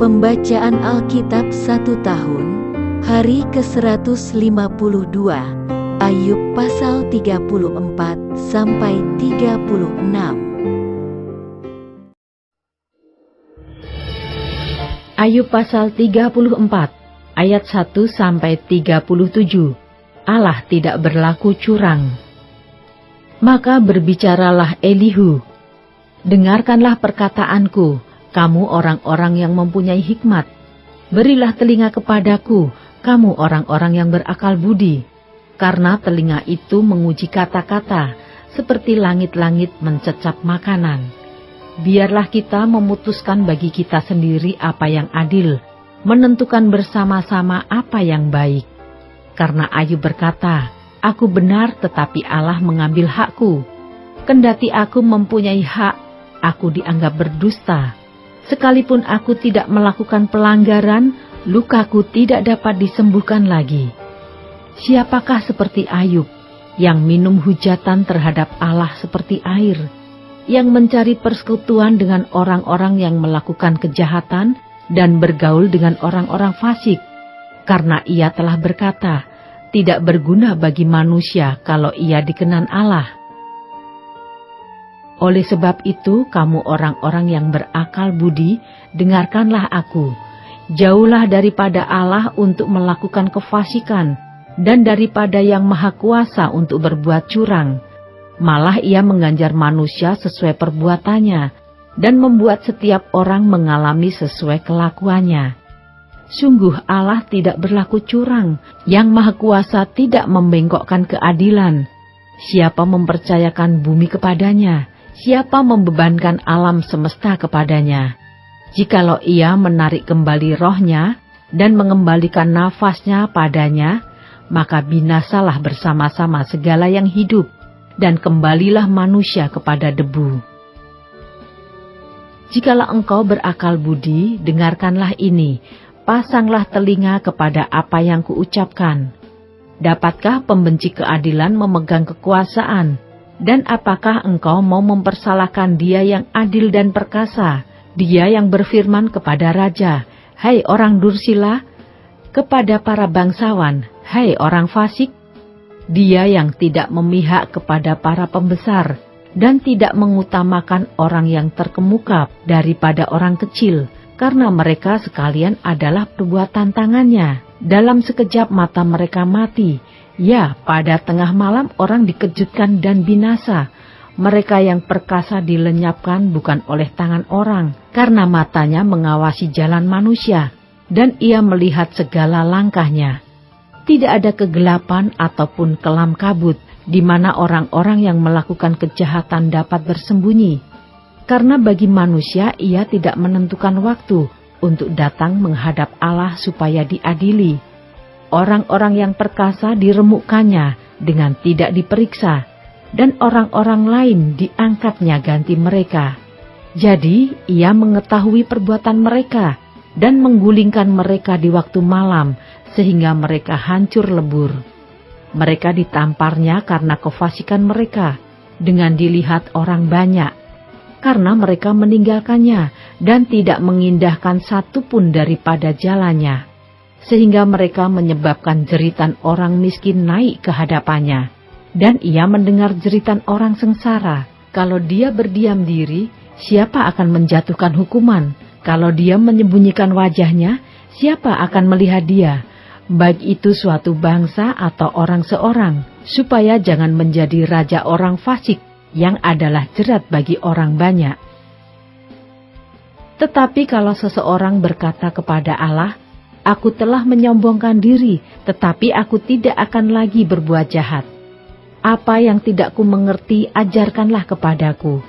Pembacaan Alkitab 1 tahun, hari ke-152, Ayub pasal 34-36. Ayub pasal 34, ayat 1-37. Allah tidak berlaku curang. Maka berbicaralah Elihu, dengarkanlah perkataanku, kamu orang-orang yang mempunyai hikmat. Berilah telinga kepadaku, kamu orang-orang yang berakal budi. Karena telinga itu menguji kata-kata, seperti langit-langit mencecap makanan. Biarlah kita memutuskan bagi kita sendiri apa yang adil, menentukan bersama-sama apa yang baik. Karena Ayub berkata, aku benar tetapi Allah mengambil hakku. Kendati aku mempunyai hak, aku dianggap berdusta. Sekalipun aku tidak melakukan pelanggaran, lukaku tidak dapat disembuhkan lagi. Siapakah seperti Ayub, yang minum hujatan terhadap Allah seperti air, yang mencari persekutuan dengan orang-orang yang melakukan kejahatan dan bergaul dengan orang-orang fasik? Karena ia telah berkata, tidak berguna bagi manusia kalau ia dikenan Allah. Oleh sebab itu, kamu orang-orang yang berakal budi, dengarkanlah aku. Jauhlah daripada Allah untuk melakukan kefasikan, dan daripada yang maha kuasa untuk berbuat curang. Malah ia mengganjar manusia sesuai perbuatannya, dan membuat setiap orang mengalami sesuai kelakuannya. Sungguh Allah tidak berlaku curang, yang maha kuasa tidak membengkokkan keadilan. Siapa mempercayakan bumi kepadanya? Siapa membebankan alam semesta kepadanya? Jikalau ia menarik kembali rohnya dan mengembalikan nafasnya padanya, maka binasalah bersama-sama segala yang hidup, dan kembalilah manusia kepada debu. Jikalau engkau berakal budi, dengarkanlah ini, pasanglah telinga kepada apa yang kuucapkan. Dapatkah pembenci keadilan memegang kekuasaan? Dan apakah engkau mau mempersalahkan dia yang adil dan perkasa, dia yang berfirman kepada raja, hai orang dursila, kepada para bangsawan, hai orang fasik? Dia yang tidak memihak kepada para pembesar, dan tidak mengutamakan orang yang terkemuka daripada orang kecil, karena mereka sekalian adalah perbuatan tangannya. Dalam sekejap mata mereka mati. Ya, pada tengah malam orang dikejutkan dan binasa. Mereka yang perkasa dilenyapkan bukan oleh tangan orang, karena matanya mengawasi jalan manusia, dan ia melihat segala langkahnya. Tidak ada kegelapan ataupun kelam kabut, di mana orang-orang yang melakukan kejahatan dapat bersembunyi. Karena bagi manusia ia tidak menentukan waktu untuk datang menghadap Allah supaya diadili. Orang-orang yang perkasa diremukkannya dengan tidak diperiksa, dan orang-orang lain diangkatnya ganti mereka. Jadi ia mengetahui perbuatan mereka, dan menggulingkan mereka di waktu malam, sehingga mereka hancur lebur. Mereka ditamparnya karena kefasikan mereka, dengan dilihat orang banyak. Karena mereka meninggalkannya dan tidak mengindahkan satupun daripada jalannya, sehingga mereka menyebabkan jeritan orang miskin naik ke hadapannya, dan ia mendengar jeritan orang sengsara. Kalau dia berdiam diri, siapa akan menjatuhkan hukuman? Kalau dia menyembunyikan wajahnya, siapa akan melihat dia? Baik itu suatu bangsa atau orang seorang, supaya jangan menjadi raja orang fasik, yang adalah jerat bagi orang banyak. Tetapi kalau seseorang berkata kepada Allah, aku telah menyombongkan diri, tetapi aku tidak akan lagi berbuat jahat. Apa yang tidak ku mengerti, ajarkanlah kepadaku.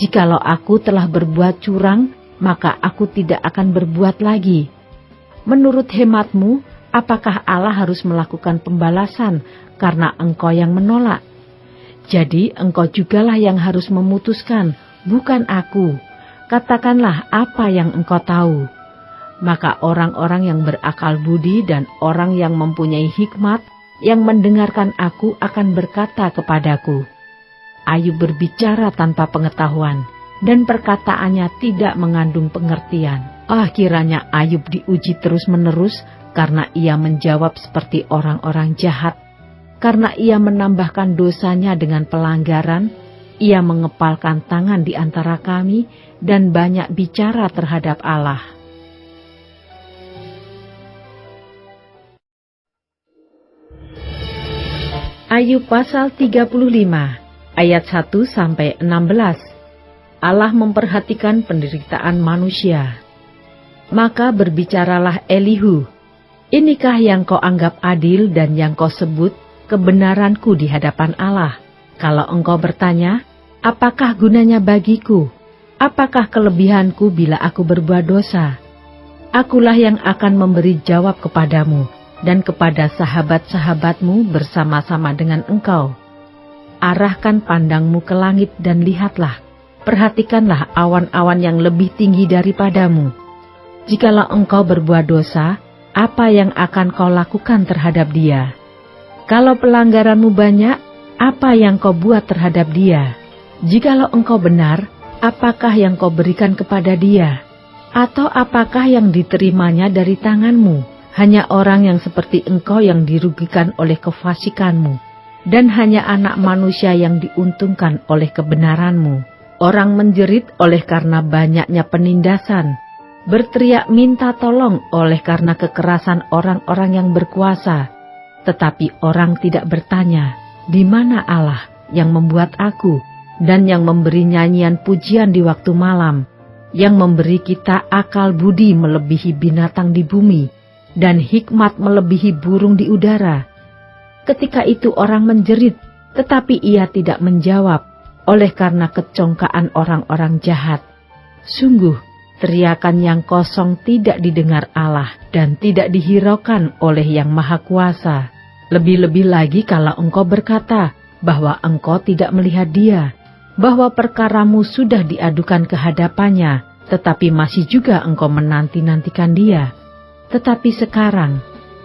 Jikalau aku telah berbuat curang, maka aku tidak akan berbuat lagi. Menurut hematmu, apakah Allah harus melakukan pembalasan karena engkau yang menolak? Jadi engkau jugalah yang harus memutuskan, bukan aku. Katakanlah apa yang engkau tahu. Maka orang-orang yang berakal budi dan orang yang mempunyai hikmat, yang mendengarkan aku akan berkata kepadaku, Ayub berbicara tanpa pengetahuan, dan perkataannya tidak mengandung pengertian. Kiranya Ayub diuji terus-menerus karena ia menjawab seperti orang-orang jahat. Karena ia menambahkan dosanya dengan pelanggaran, ia mengepalkan tangan di antara kami dan banyak bicara terhadap Allah. Ayub pasal 35 ayat 1-16. Allah memperhatikan penderitaan manusia. Maka berbicaralah Elihu, inikah yang kau anggap adil dan yang kau sebut kebenaranku di hadapan Allah? Kalau engkau bertanya, apakah gunanya bagiku? Apakah kelebihanku bila aku berbuat dosa? Akulah yang akan memberi jawab kepadamu dan kepada sahabat-sahabatmu bersama-sama dengan engkau. Arahkan pandangmu ke langit dan lihatlah, perhatikanlah awan-awan yang lebih tinggi daripadamu. Jikalau engkau berbuat dosa, apa yang akan kau lakukan terhadap dia? Kalau pelanggaranmu banyak, apa yang kau buat terhadap dia? Jikalau engkau benar, apakah yang kau berikan kepada dia? Atau apakah yang diterimanya dari tanganmu? Hanya orang yang seperti engkau yang dirugikan oleh kefasikanmu, dan hanya anak manusia yang diuntungkan oleh kebenaranmu. Orang menjerit oleh karena banyaknya penindasan, berteriak minta tolong oleh karena kekerasan orang-orang yang berkuasa. Tetapi orang tidak bertanya, di mana Allah yang membuat aku, dan yang memberi nyanyian pujian di waktu malam, yang memberi kita akal budi melebihi binatang di bumi, dan hikmat melebihi burung di udara. Ketika itu orang menjerit, tetapi ia tidak menjawab, oleh karena kecongkaan orang-orang jahat. Sungguh, teriakan yang kosong tidak didengar Allah dan tidak dihiraukan oleh Yang Maha Kuasa. Lebih-lebih lagi kalau engkau berkata bahwa engkau tidak melihat Dia, bahwa perkaramu sudah diadukan ke hadapannya, tetapi masih juga engkau menanti-nantikan Dia. Tetapi sekarang,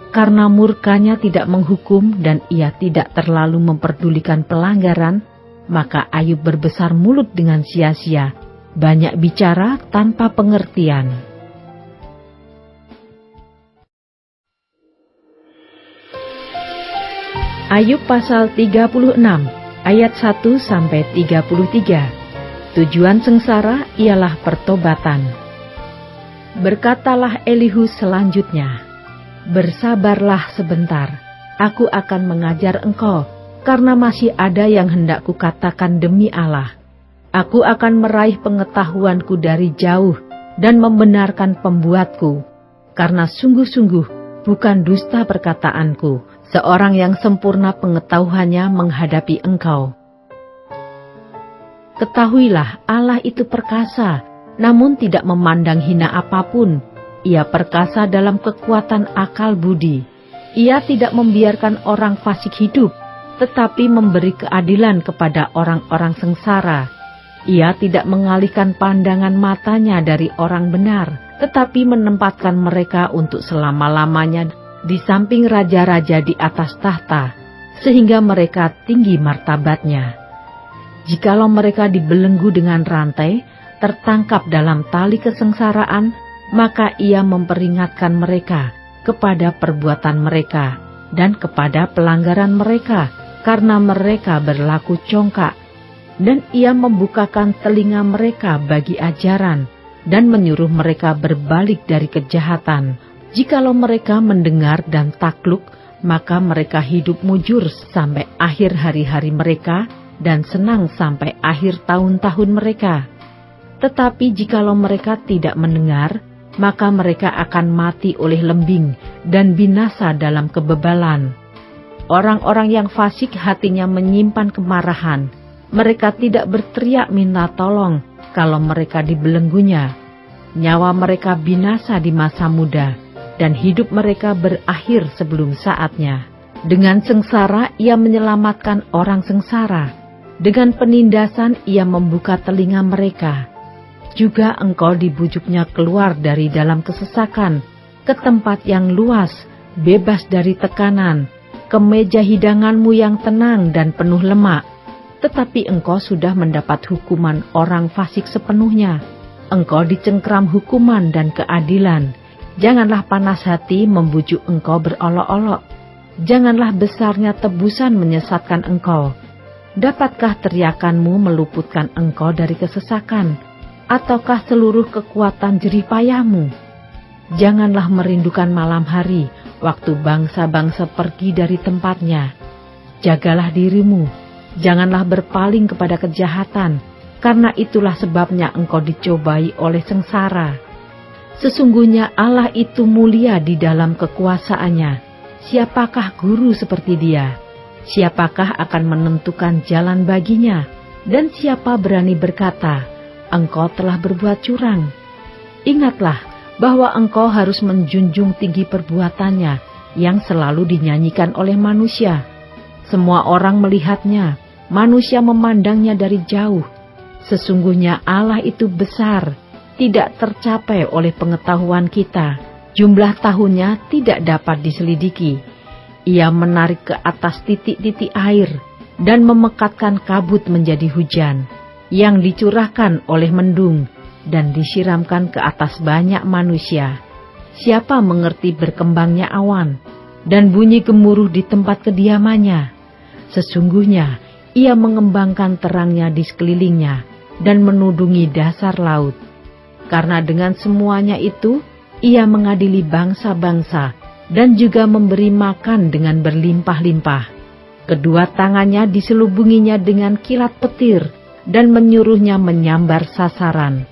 karena murkanya tidak menghukum dan ia tidak terlalu memperdulikan pelanggaran, maka Ayub berbesar mulut dengan sia-sia, banyak bicara tanpa pengertian. Ayub pasal 36 ayat 1-33. Tujuan sengsara ialah pertobatan. Berkatalah Elihu selanjutnya, bersabarlah sebentar, aku akan mengajar engkau, karena masih ada yang hendak kukatakan demi Allah. Aku akan meraih pengetahuanku dari jauh dan membenarkan pembuatku, karena sungguh-sungguh bukan dusta perkataanku, seorang yang sempurna pengetahuannya menghadapi engkau. Ketahuilah Allah itu perkasa, namun tidak memandang hina apapun. Ia perkasa dalam kekuatan akal budi. Ia tidak membiarkan orang fasik hidup, tetapi memberi keadilan kepada orang-orang sengsara. Ia tidak mengalihkan pandangan matanya dari orang benar, tetapi menempatkan mereka untuk selama-lamanya di samping raja-raja di atas tahta, sehingga mereka tinggi martabatnya. Jikalau mereka dibelenggu dengan rantai, tertangkap dalam tali kesengsaraan, maka ia memperingatkan mereka kepada perbuatan mereka dan kepada pelanggaran mereka, karena mereka berlaku congkak. Dan ia membukakan telinga mereka bagi ajaran, dan menyuruh mereka berbalik dari kejahatan. Jikalau mereka mendengar dan takluk, maka mereka hidup mujur sampai akhir hari-hari mereka, dan senang sampai akhir tahun-tahun mereka. Tetapi jikalau mereka tidak mendengar, maka mereka akan mati oleh lembing dan binasa dalam kebebalan. Orang-orang yang fasik hatinya menyimpan kemarahan. Mereka tidak berteriak minta tolong kalau mereka dibelenggunya. Nyawa mereka binasa di masa muda, dan hidup mereka berakhir sebelum saatnya. Dengan sengsara ia menyelamatkan orang sengsara. Dengan penindasan ia membuka telinga mereka. Juga engkau dibujuknya keluar dari dalam kesesakan, ke tempat yang luas, bebas dari tekanan, ke meja hidanganmu yang tenang dan penuh lemak. tetapi engkau sudah mendapat hukuman orang fasik sepenuhnya. Engkau dicengkram hukuman dan keadilan. Janganlah panas hati membujuk engkau berolok-olok. Janganlah besarnya tebusan menyesatkan engkau. Dapatkah teriakanmu meluputkan engkau dari kesesakan, ataukah seluruh kekuatan jerih payahmu? Janganlah merindukan malam hari, waktu bangsa-bangsa pergi dari tempatnya. Jagalah dirimu, janganlah berpaling kepada kejahatan, karena itulah sebabnya engkau dicobai oleh sengsara. Sesungguhnya Allah itu mulia di dalam kekuasaannya. Siapakah guru seperti Dia? Siapakah akan menentukan jalan baginya? Dan siapa berani berkata, engkau telah berbuat curang? Ingatlah bahwa engkau harus menjunjung tinggi perbuatannya yang selalu dinyanyikan oleh manusia. Semua orang melihatnya, manusia memandangnya dari jauh. Sesungguhnya Allah itu besar, tidak tercapai oleh pengetahuan kita. Jumlah tahunnya tidak dapat diselidiki. Ia menarik ke atas titik-titik air dan memekatkan kabut menjadi hujan, yang dicurahkan oleh mendung dan disiramkan ke atas banyak manusia. Siapa mengerti berkembangnya awan dan bunyi gemuruh di tempat kediamannya? Sesungguhnya Ia mengembangkan terangnya di sekelilingnya dan menudungi dasar laut. Karena dengan semuanya itu, Ia mengadili bangsa-bangsa dan juga memberi makan dengan berlimpah-limpah. Kedua tangannya diselubunginya dengan kilat petir dan menyuruhnya menyambar sasaran.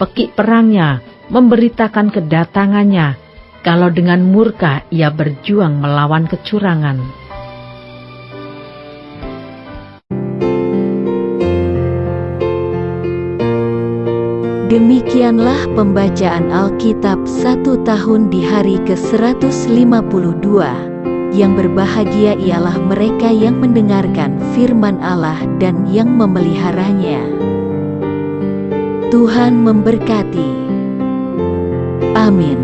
Pekik perangnya memberitakan kedatangannya, kalau dengan murka Ia berjuang melawan kecurangan. Demikianlah pembacaan Alkitab 1 tahun di hari ke-152. Yang berbahagia ialah mereka yang mendengarkan firman Allah dan yang memeliharanya. Tuhan memberkati. Amin.